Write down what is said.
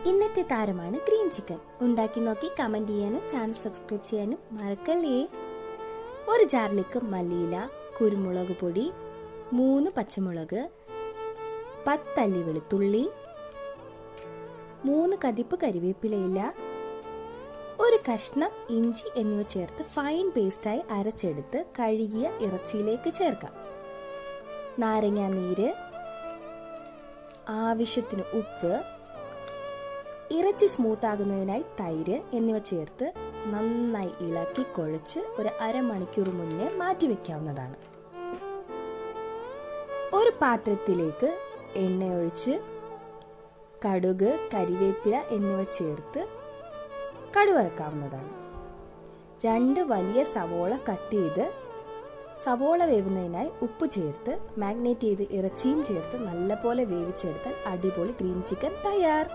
ഇന്നത്തെ താരമാണ് green chicken. ഉണ്ടാക്കി നോക്കി കമന്റ് ചെയ്യാനും ചാനൽ സബ്സ്ക്രൈബ് ചെയ്യാനും മറക്കല്ലേ. ഒരു ജാറിലേക്ക് മല്ലിയില, കുരുമുളക് പൊടി, 3 പച്ചമുളക്, 10 അല്ലി വെളുത്തുള്ളി, 3 കതിപ്പ് കരിവേപ്പിലയില, ഒരു കഷ്ണം ഇഞ്ചി എന്നിവ ചേർത്ത് ഫൈൻ പേസ്റ്റായി അരച്ചെടുത്ത് കഴുകിയ ഇറച്ചിയിലേക്ക് ചേർക്കാം. നാരങ്ങാ നീര്, ആവശ്യത്തിന് ഉപ്പ്, ഇറച്ചി സ്മൂത്ത് ആകുന്നതിനായി തൈര് എന്നിവ ചേർത്ത് നന്നായി ഇളക്കി കുഴച്ച് ഒരു അരമണിക്കൂർ മുന്നേ മാറ്റി വെക്കാവുന്നതാണ്. ഒരു പാത്രത്തിലേക്ക് എണ്ണ ഒഴിച്ച് കടുക്, കരിവേപ്പില എന്നിവ ചേർത്ത് കടുവറക്കാവുന്നതാണ്. 2 വലിയ സവോള കട്ട് ചെയ്ത് സവോള വേവുന്നതിനായി ഉപ്പ് ചേർത്ത് മാഗ്നേറ്റ് ചെയ്ത് ഇറച്ചിയും ചേർത്ത് നല്ലപോലെ വേവിച്ചെടുത്താൽ അടിപൊളി ഗ്രീൻ ചിക്കൻ തയ്യാർ.